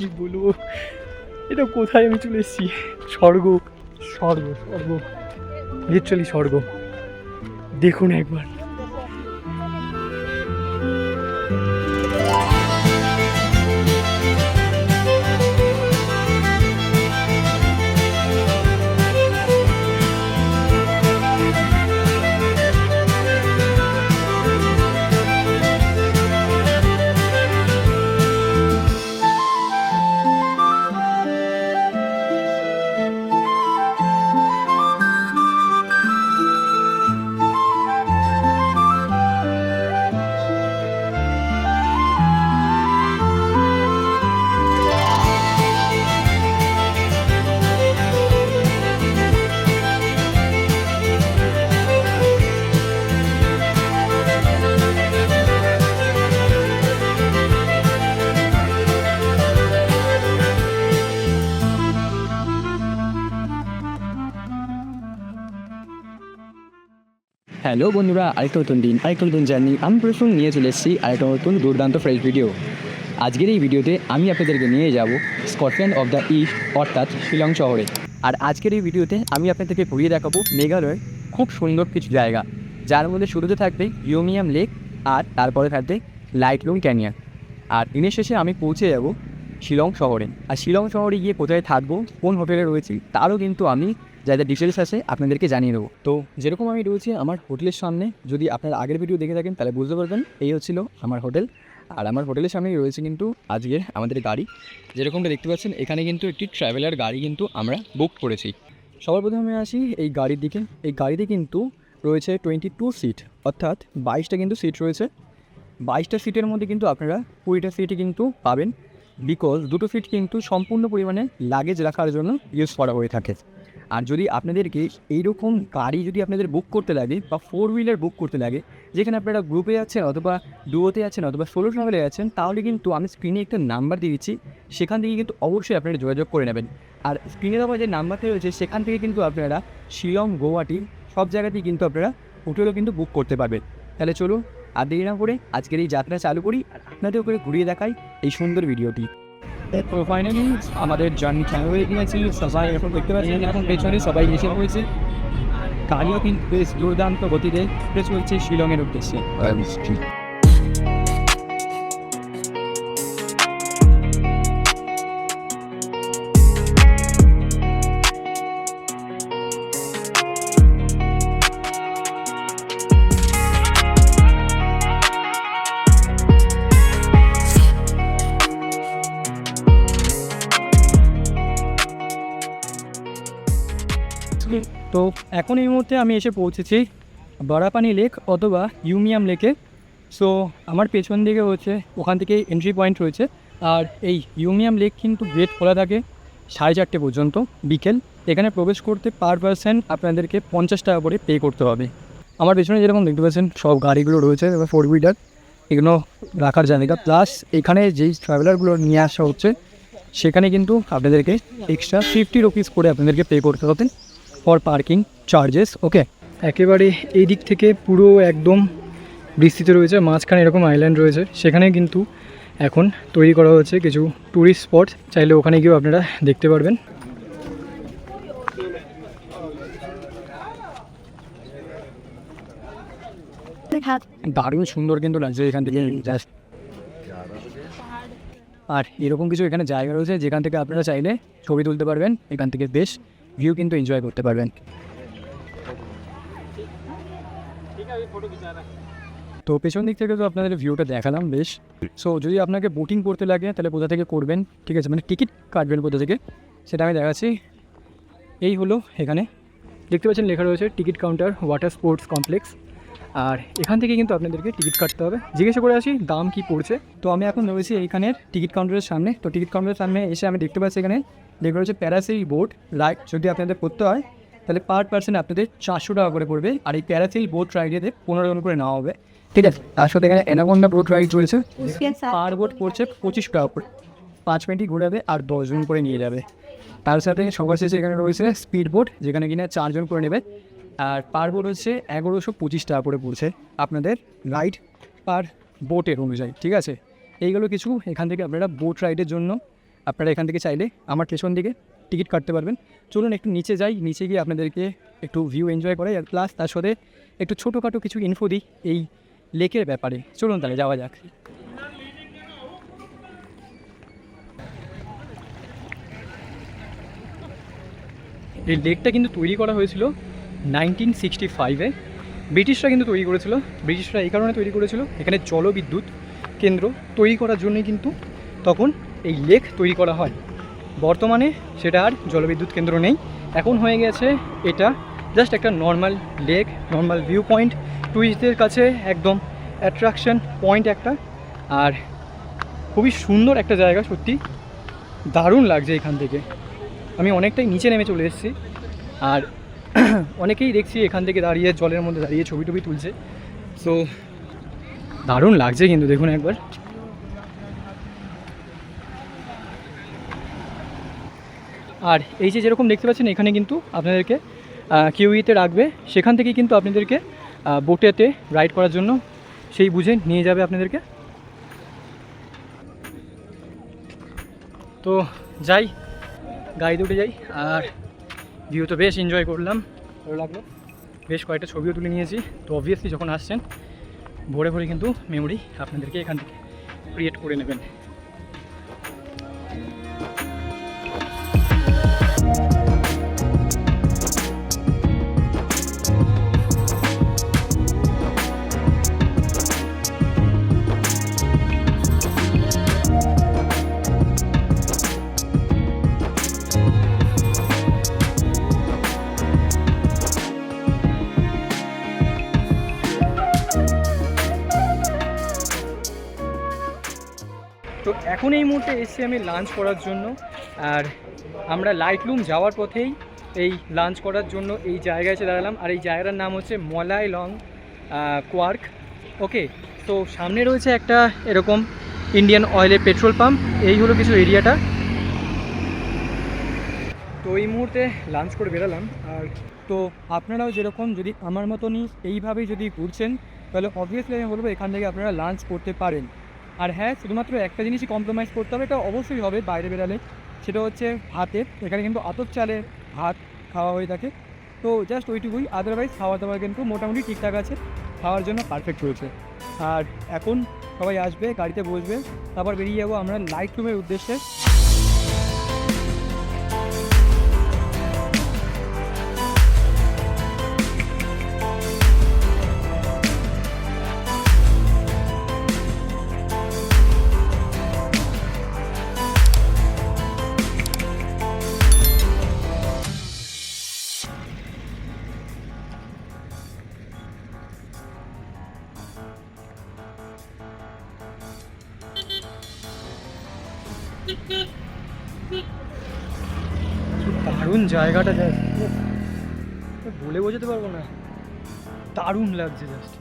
কি বলবো, এটা কোথায় আমি চলে এসেছি? স্বর্গ, স্বর্গ, স্বর্গ, লিটারালি স্বর্গ। দেখুন একবার। হ্যালো বন্ধুরা, আরেকটা নতুন দিন, আরেকটা নতুন জার্নি। আমি প্রথম নিয়ে চলে এসেছি আরেকটা নতুন দুর্দান্ত ফ্রেশ ভিডিও। আজকের এই ভিডিওতে আমি আপনাদেরকে নিয়ে যাব স্কটল্যান্ড অফ দ্য ইস্ট, অর্থাৎ শিলং শহরে। আর আজকের এই ভিডিওতে আমি আপনাদেরকে ঘুরিয়ে দেখাবো মেঘালয়ের খুব সুন্দর কিছু জায়গা, যার মধ্যে শুরুতে থাকবে ইউমিয়াম লেক, আর তারপরে থাকবে লাইটলুম ক্যানিয়ন। আর দিনের শেষে আমি পৌঁছে যাব শিলং শহরে। আর শিলং শহরে গিয়ে কোথায় থাকবো, কোন হোটেলে রয়েছি, তারও কিন্তু আমি যা যা ডিটেলস আছে আপনাদেরকে জানিয়ে দেবো। তো যেরকম আমি রয়েছি আমার হোটেলের সামনে, যদি আপনারা আগের ভিডিও দেখে থাকেন তাহলে বুঝতে পারবেন এই হচ্ছিল আমার হোটেল। আর আমার হোটেলের সামনেই রয়েছে কিন্তু আজকে আমাদের গাড়ি। যেরকমটা দেখতে পাচ্ছেন এখানে কিন্তু একটি ট্রাভেলার গাড়ি কিন্তু আমরা বুক করেছি। সবার প্রথমে আসি এই গাড়ির দিকে। এই গাড়িতে কিন্তু রয়েছে 22 সিট, অর্থাৎ 22টা কিন্তু সিট রয়েছে। 22টা সিটের মধ্যে কিন্তু আপনারা 20টা সিটই কিন্তু পাবেন, বিকজ দুটো সিট কিন্তু সম্পূর্ণ পরিমাণে লাগেজ রাখার জন্য ইউজ করা হয়ে থাকে। আর যদি আপনাদেরকে এইরকম গাড়ি যদি আপনাদের বুক করতে লাগে বা 4 হুইলার বুক করতে লাগে, যেখানে আপনারা গ্রুপে যাচ্ছেন অথবা ডুয়োতে যাচ্ছেন অথবা সোলো ট্রাভেলে যাচ্ছেন, তাহলে কিন্তু আমি স্ক্রিনে একটা নাম্বার দিয়ে দিচ্ছি, সেখান থেকে কিন্তু অবশ্যই আপনারা যোগাযোগ করে নেবেন। আর স্ক্রিনে দেওয়া যে নাম্বারটা রয়েছে সেখান থেকে কিন্তু আপনারা শিলং, গুয়াহাটি সব জায়গাতেই কিন্তু আপনারা হোটেলও কিন্তু বুক করতে পারবেন। তাহলে চলুন আর দেরি না করে আজকের এই যাত্রা চালু করি আর আপনাদের করে ঘুরিয়ে দেখাই এই সুন্দর ভিডিওটি। তো ফাইনালি আমাদের জার্নি চালু হয়ে গিয়েছি। সবাই এখন দেখতে পাচ্ছেন এখন পেছনে সবাই এসে পড়েছে। গাড়িও কিন্তু বেশ দুর্দান্ত গতিতে চলছে শিলংয়ের উদ্দেশ্যে। তো এখন এই মুহূর্তে আমি এসে পৌঁছেছি বারাপানি লেক অথবা ইউমিয়াম লেকে। সো আমার পেছন দিকে হচ্ছে ওখান থেকে এন্ট্রি পয়েন্ট রয়েছে। আর এই ইউমিয়াম লেক কিন্তু গেট খোলা থাকে 4:30 পর্যন্ত বিকেল। এখানে প্রবেশ করতে পার পারসন আপনাদেরকে 50 টাকা করে পে করতে হবে। আমার পেছনে যেরকম দেখতে পাচ্ছেন সব গাড়িগুলো রয়েছে, এবার 4 হুইলার, এগুলো রাখার জায়গা। প্লাস এখানে যেই ট্রাভেলারগুলো নিয়ে আসা হচ্ছে সেখানে কিন্তু আপনাদেরকে এক্সট্রা 50 রুপিস করে আপনাদেরকে পে করতে হবে ফর পার্কিং চার্জেস। ওকে, একেবারে এই দিক থেকে পুরো একদম বিস্তৃত রয়েছে, মাঝখানে এরকম আইল্যান্ড রয়েছে, সেখানে কিন্তু এখন তৈরি করা হচ্ছে কিছু ট্যুরিস্ট স্পট। চাইলে ওখানে গিয়েও আপনারা দেখতে পারবেন। দারুণ সুন্দর কিন্তু লাগছে এখান থেকে জাস্ট। আর এরকম কিছু এখানে জায়গা রয়েছে যেখান থেকে আপনারা চাইলে ছবি তুলতে পারবেন, এখান থেকে বেশ ভিউ কিন্তু এনজয় করতে পারবেন। তো পেছন দিক থেকে তো আপনাদের ভিউটা দেখালাম বেশ। সো যদি আপনাকে বোটিং করতে লাগে তাহলে কোথা থেকে করবেন, ঠিক আছে, মানে টিকিট কাটবেন কোথা থেকে সেটা আমি দেখাচ্ছি। এই হলো এখানে দেখতে পাচ্ছেন লেখা রয়েছে ticket counter water sports complex. আর এখান থেকে কিন্তু আপনাদেরকে টিকিট কাটতে হবে। জিজ্ঞাসা করে আসি দাম কি পড়ছে। তো আমি এখন রয়েছি এইখানের টিকিট কাউন্টারের সামনে। তো টিকিট কাউন্টারের সামনে এসে আমি দেখতে পাচ্ছি এখানে লেখা রয়েছে প্যারাসেইল বোট রাইড। যদি আপনাদের করতে হয় তাহলে পার পার্সন আপনাদের 400 টাকা করে পড়বে। আর এই প্যারাসেইল বোট রাইডেতে 15 জন করে নেওয়া হবে, ঠিক আছে। তার সাথে এখানে অ্যানাকোন্ডা বোট রাইড রয়েছে, পার বোট পড়ছে 25 টাকা করে, 5 মিনিটই ঘোরাবে আর 10 জন করে নিয়ে যাবে। তার সাথে সবার শেষে এখানে রয়েছে স্পিড বোট, যেখানে কিনা 4 জন করে নেবে। আর পার বোট হচ্ছে 1125 টাকা করে পড়ছে আপনাদের রাইড পার বোটের অনুযায়ী, ঠিক আছে। এইগুলো কিছু এখান থেকে আপনারা বোট রাইডের জন্য আপনারা এখান থেকে চাইলে আমার পেছন দিকে টিকিট কাটতে পারবেন। চলুন একটু নিচে যাই, নিচে গিয়ে আপনাদেরকে একটু ভিউ এনজয় করাই, আর প্লাস তার সাথে একটু ছোটোখাটো কিছু ইনফো দিই এই লেকের ব্যাপারে। চলুন তাহলে যাওয়া যাক। এই লেকটা কিন্তু তৈরি করা হয়েছিল 1965-এ। ব্রিটিশরা কিন্তু তৈরি করেছিল। ব্রিটিশরা এই কারণে তৈরি করেছিল, এখানে জলবিদ্যুৎ কেন্দ্র তৈরি করার জন্যই কিন্তু তখন এই লেক তৈরি করা হয়। বর্তমানে সেটা আর জলবিদ্যুৎ কেন্দ্র নেই, এখন হয়ে গেছে এটা জাস্ট একটা normal lake, normal view point, টুরিস্টদের কাছে একদম অ্যাট্রাকশন পয়েন্ট একটা। আর খুবই সুন্দর একটা জায়গা, সত্যি দারুণ লাগছে এখান থেকে। আমি অনেকটাই নিচে নেমে চলে এসেছি, আর অনেকেই দেখছি এখান থেকে দাঁড়িয়ে জলের মধ্যে দাঁড়িয়ে ছবি টবি তুলছে। সো দারুণ লাগছে কিন্তু, দেখুন একবার। আর এই যে যেরকম দেখতে পাচ্ছেন, এখানে কিন্তু আপনাদেরকে কিউইতে রাখবে, সেখান থেকে কিন্তু আপনাদেরকে বোটেতে রাইড করার জন্য সেই বুঝে নিয়ে যাবে আপনাদেরকে। তো যাই, গাড়িতে উঠে যাই। আর ভিউ তো বেশ এনজয় করলাম, ভালো লাগলো, বেশ কয়েকটা ছবিও তুলে নিয়েছি। তো অবভিয়াসলি যখন আসছেন ভোরে ভোরে কিন্তু মেমোরি আপনাদেরকে এখান থেকে ক্রিয়েট করে নেবেন। তো এখন এই মুহূর্তে এসেছি আমি লাঞ্চ করার জন্য। আর আমরা লাইটলুম যাওয়ার পথেই এই লাঞ্চ করার জন্য এই জায়গায় এসে দাঁড়ালাম। আর এই জায়গাটার নাম হচ্ছে মলাই লং কোয়ার্ক। ওকে, তো সামনে রয়েছে একটা এরকম ইন্ডিয়ান অয়েলের পেট্রোল পাম্প। এই হলো কিছু এরিয়াটা। তো এই মুহূর্তে লাঞ্চ করে বেরালাম। আর তো আপনারাও যেরকম যদি আমার মতনই এইভাবেই যদি ঘুরছেন, তাহলে অবভিয়াসলি আমি বলবো এখান থেকে আপনারা লাঞ্চ করতে পারেন। আর হ্যাঁ, শুধুমাত্র একটা জিনিসই কম্প্রোমাইজ করতে হবে, এটা অবশ্যই হবে বাইরে বেরালে, সেটা হচ্ছে ভাতের। এখানে কিন্তু আতপ চালের ভাত খাওয়া হয়ে থাকে, তো জাস্ট ওইটুকুই। আদারওয়াইজ খাওয়া দাওয়া কিন্তু মোটামুটি ঠিকঠাক আছে, খাওয়ার জন্য পারফেক্ট রয়েছে। আর এখন সবাই আসবে, গাড়িতে বসবে, তারপর বেরিয়ে যাবো আমরা লাইটলুমের উদ্দেশ্যে। দারুণ জায়গাটা, জাস্ট বলে বোঝাতে পারবো না, দারুণ লাগছে জাস্ট।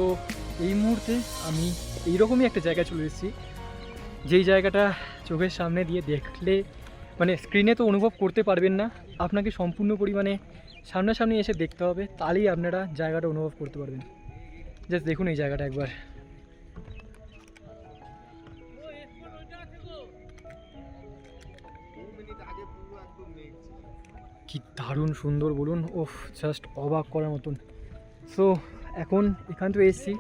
তো এই মুহূর্তে আমি এইরকমই একটা জায়গায় চলে এসেছি, যেই জায়গাটা চোখের সামনে দিয়ে দেখলে মানে স্ক্রিনে তো অনুভব করতে পারবেন না, আপনাকে সম্পূর্ণ পরিমাণে সামনাসামনি এসে দেখতে হবে, তাহলেই আপনারা জায়গাটা অনুভব করতে পারবেন। জাস্ট দেখুন এই জায়গাটা একবার। কি দারুণ সুন্দর বলুন, ওফ, জাস্ট অবাক করার মতন। সো এখন এখান থেকে এসেছি,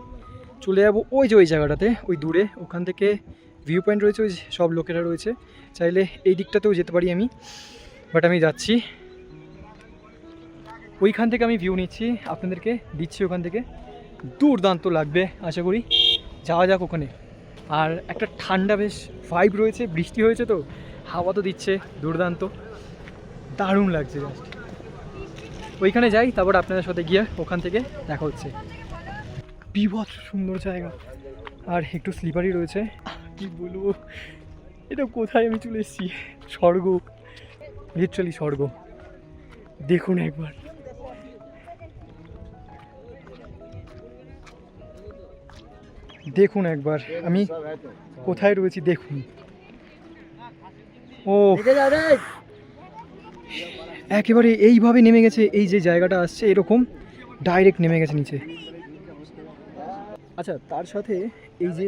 চলে যাবো ওই যে ওই জায়গাটাতে, ওই দূরে ওখান থেকে ভিউ পয়েন্ট রয়েছে, ওই সব লোকেরা রয়েছে, চাইলে এই দিকটাতেও যেতে পারি আমি, বাট আমি যাচ্ছি ওইখান থেকে, আমি ভিউ নিচ্ছি, আপনাদেরকে দিচ্ছি ওখান থেকে। দুর্দান্ত লাগবে আশা করি, যাওয়া যাক ওখানে। আর একটা ঠান্ডা বেশ ভাইব রয়েছে, বৃষ্টি হয়েছে তো, হাওয়া তো দিচ্ছে দুর্দান্ত, দারুণ লাগছে জাস্ট। ওইখানে যাই, তারপর আপনাদের সাথে গিয়ে ওখান থেকে দেখা হচ্ছে। বিভৎস সুন্দর জায়গা, আর একটু স্লিপারি রয়েছে, কি বলবো, এটা কোথায় আমি চলে এসেছি? স্বর্গ, লিটারালি স্বর্গ। দেখুন একবার, দেখুন একবার আমি কোথায় রয়েছি দেখুন। ও একেবারে এইভাবে নেমে গেছে, এই যে জায়গাটা আসছে এরকম ডাইরেক্ট নেমে গেছে নিচে। আচ্ছা, তার সাথে এই যে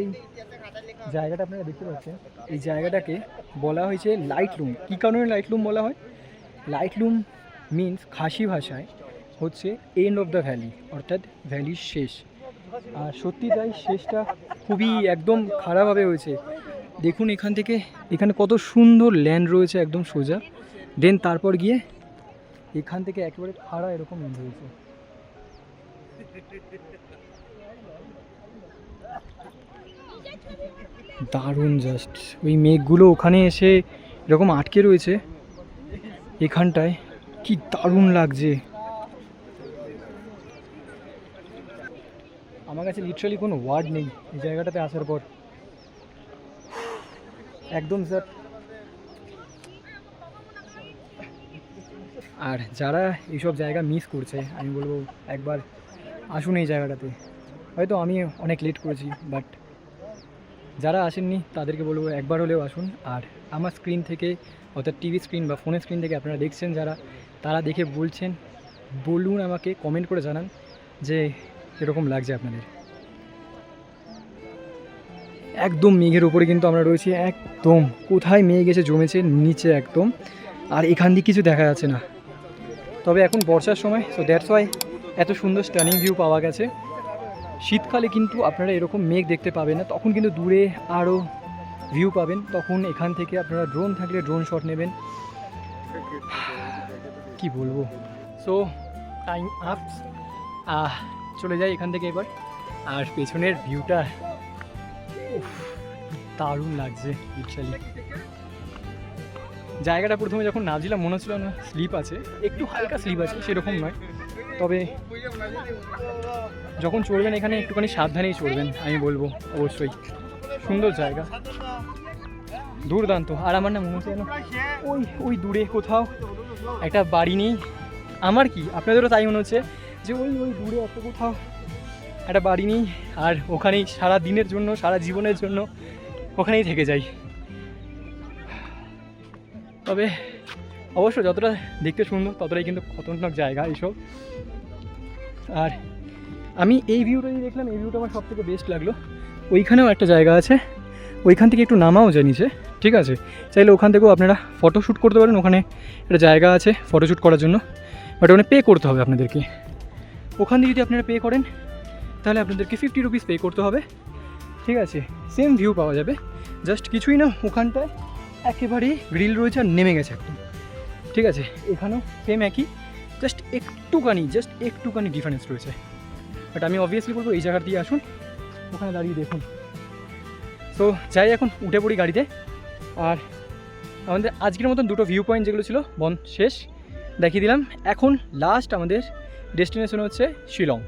জায়গাটা আপনারা দেখতে পাচ্ছেন, এই জায়গাটাকে বলা হয়েছে লাইট লুম। কী কারণে লাইট লুম বলা হয়? লাইট লুম মিনস খাসি ভাষায় হচ্ছে এন্ড অফ দ্য ভ্যালি, অর্থাৎ ভ্যালির শেষ। আর সত্যি তাই, শেষটা খুবই একদম খারাপভাবে হয়েছে। দেখুন এখান থেকে, এখানে কত সুন্দর ল্যান্ড রয়েছে একদম সোজা, দেন তারপর গিয়ে এখান থেকে একেবারে খাড়া এরকম এন্ড হয়েছে। দারুণ জাস্ট। ওই মেঘগুলো ওখানে এসে এরকম আটকে রয়েছে এখানটায়, কি দারুণ লাগছে। আমার কাছে লিটারালি কোনো ওয়ার্ড নেই এই জায়গাটাতে আসার পর, একদম স্যার। আর যারা এইসব জায়গা মিস করছে আমি বলবো একবার আসুন এই জায়গাটাতে। হয়তো আমি অনেক লেট করেছি, বাট যারা আসেননি তাদেরকে বলবো একবার হলেও আসুন। আর আমার স্ক্রিন থেকে, অর্থাৎ টিভি স্ক্রিন বা ফোনের স্ক্রিন থেকে আপনারা দেখছেন যারা, তারা দেখে বলছেন, বলুন আমাকে, কমেন্ট করে জানান যে এরকম লাগছে আপনাদের। একদম মেঘের উপরে কিন্তু আমরা রয়েছি, একদম কোথায় মেঘ এসে জমেছে নিচে একদম, আর এখান দিয়ে কিছু দেখা যাচ্ছে না। তবে এখন বর্ষার সময়, সো দ্যাটস ওয়াই এত সুন্দর স্টানিং ভিউ পাওয়া গেছে। শীতকালে কিন্তু আপনারা এরকম মেঘ দেখতে পাবেন না, তখন কিন্তু দূরে আরও ভিউ পাবেন। তখন এখান থেকে আপনারা ড্রোন থাকলে ড্রোন শট নেবেন। কি বলবো, সো টাইম আপ, চলে যাই এখান থেকে এবার। আর পেছনের ভিউটা দারুণ লাগছে লিটারালি। জায়গাটা প্রথমে যখন নামছিলাম মনে হচ্ছিল না স্লিপ আছে, একটু হালকা স্লিপ আছে, সেরকম নয়। তবে যখন চড়বেন এখানে একটুখানি সাবধানেই চড়বেন আমি বলবো। অবশ্যই সুন্দর জায়গা, দুর্দান্ত। আর আমার না মনে হচ্ছে যেন ওই ওই দূরে কোথাও একটা বাড়ি নেই, আমার কি আপনাদেরও তাই মনে হচ্ছে যে ওই ওই দূরে একটা কোথাও একটা বাড়ি নেই, আর ওখানেই সারা দিনের জন্য, সারা জীবনের জন্য ওখানেই থেকে যাই। তবে অবশ্য যতটা দেখতে সুন্দর ততটাই কিন্তু খতরনাক জায়গা এইসব। আর আমি এই ভিউটাই দেখলাম, এই ভিউটা আমার সবথেকে বেস্ট লাগলো। ওইখানেও একটা জায়গা আছে, ওইখান থেকে একটু নামাও যায় নিচে, ঠিক আছে? চাইলে ওখান থেকেও আপনারা ফটোশ্যুট করতে পারেন। ওখানে একটা জায়গা আছে ফটোশ্যুট করার জন্য, বাট ওখানে পে করতে হবে আপনাদেরকে। ওখান থেকে যদি আপনারা পে করেন তাহলে আপনাদেরকে 50 রুপিস পে করতে হবে, ঠিক আছে? সেম ভিউ পাওয়া যাবে, জাস্ট কিছুই না, ওখানটায় একেবারেই গ্রিল রয়েছে আর নেমে গেছে একদম, ঠিক আছে? এখানেও সেম একই, জাস্ট একটুখানি ডিফারেন্স রয়েছে। বাট আমি অবভিয়াসলি বলবো এই জায়গা দিয়ে আসুন, ওখানে দাঁড়িয়ে দেখুন। সো যাই, এখন উঠে পড়ি গাড়িতে। আর আমাদের আজকের মতন দুটো ভিউ পয়েন্ট যেগুলো ছিল শেষ দেখিয়ে দিলাম। এখন লাস্ট আমাদের ডেস্টিনেশন হচ্ছে শিলং।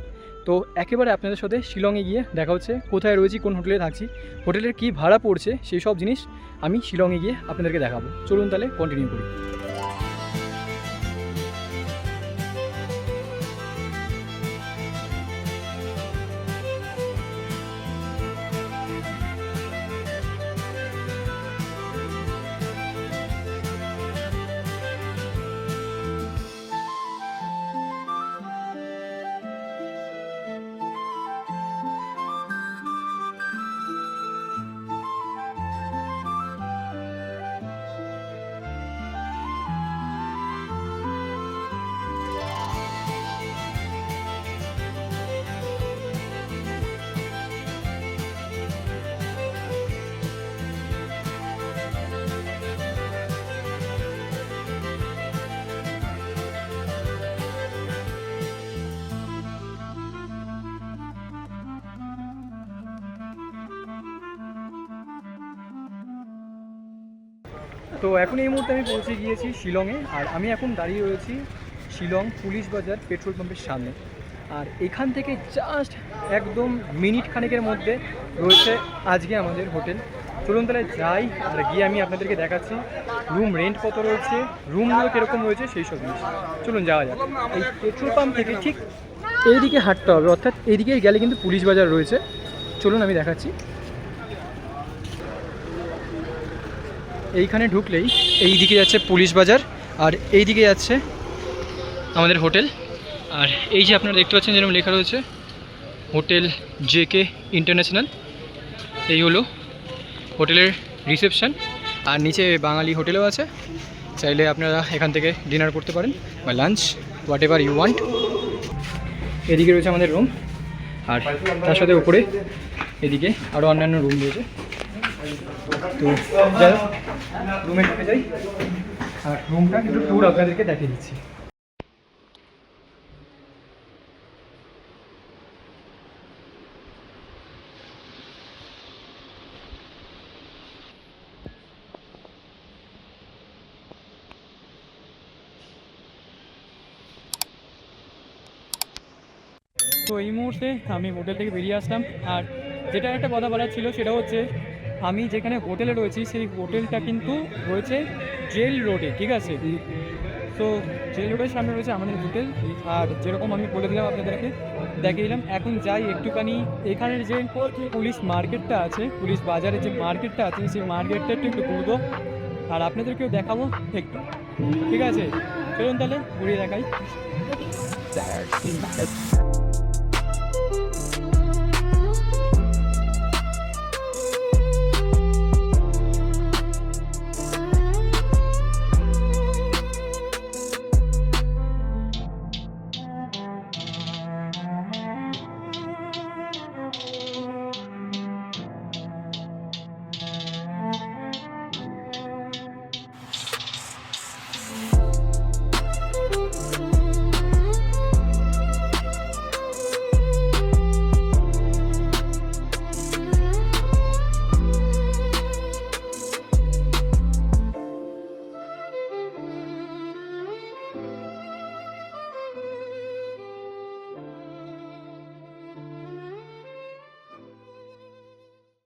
তো একেবারে আপনাদের সাথে শিলংয়ে গিয়ে দেখা হচ্ছে, কোথায় রয়েছি, কোন হোটেলে থাকছি, হোটেলের কী ভাড়া পড়ছে, সেই সব জিনিস আমি শিলংয়ে গিয়ে আপনাদেরকে দেখাবো। চলুন তাহলে কন্টিনিউ করি। তো এখন এই মুহূর্তে আমি পৌঁছে গিয়েছি শিলংয়ে, আর আমি এখন দাঁড়িয়ে রয়েছি শিলং পুলিশ বাজার পেট্রোল পাম্পের সামনে। আর এখান থেকে জাস্ট একদম মিনিট খানেকের মধ্যে রয়েছে আজকে আমাদের হোটেল। চলুন তাহলে যাই, আর গিয়ে আমি আপনাদেরকে দেখাচ্ছি রুম রেন্ট কত রয়েছে, রুমগুলো কীরকম রয়েছে সেই সব জিনিস। চলুন যাওয়া যাক। এই পেট্রোল পাম্প থেকে ঠিক এইদিকে হাঁটতে হবে, অর্থাৎ এইদিকে গেলে কিন্তু পুলিশ বাজার রয়েছে। চলুন আমি দেখাচ্ছি। এইখানে ঢুকলেই এই দিকে যাচ্ছে পুলিশ বাজার, আর এই দিকে যাচ্ছে আমাদের হোটেল। আর এই যে আপনারা দেখতে পাচ্ছেন যেরকম লেখা রয়েছে হোটেল JK ইন্টারন্যাশনাল, এই হলো হোটেলের রিসেপশন। আর নিচে বাঙালি হোটেলও আছে, চাইলে আপনারা এখান থেকে ডিনার করতে পারেন বা lunch, whatever you want. এদিকে রয়েছে আমাদের রুম, আর তার সাথে উপরে এদিকে আরও অন্যান্য রুম রয়েছে। তো যাই হোক, রুমে ঢুকে যাই, আর রুমটা একটু ট্যুর আপনাদেরকে দেখিয়ে দিচ্ছি। তো এই মুহূর্তে আমি হোটেল থেকে বেরিয়ে আসলাম, আর যেটা একটা কথা বলার ছিল সেটা হচ্ছে আমি যেখানে হোটেলে রয়েছি সেই হোটেলটা কিন্তু রয়েছে জেল রোডে, ঠিক আছে? তো জেল রোডের সামনে রয়েছে আমাদের হোটেল, আর যেরকম আমি বলে দিলাম আপনাদেরকে দেখিয়ে দিলাম। এখন যাই একটুখানি এখানের যে পুলিশ মার্কেটটা আছে, পুলিশ বাজারের যে মার্কেটটা আছে সেই মার্কেটটা একটু ঘুরবো, আর আপনাদেরকেও দেখাবো একটু, ঠিক আছে? চলুন তাহলে ঘুরিয়ে দেখাই।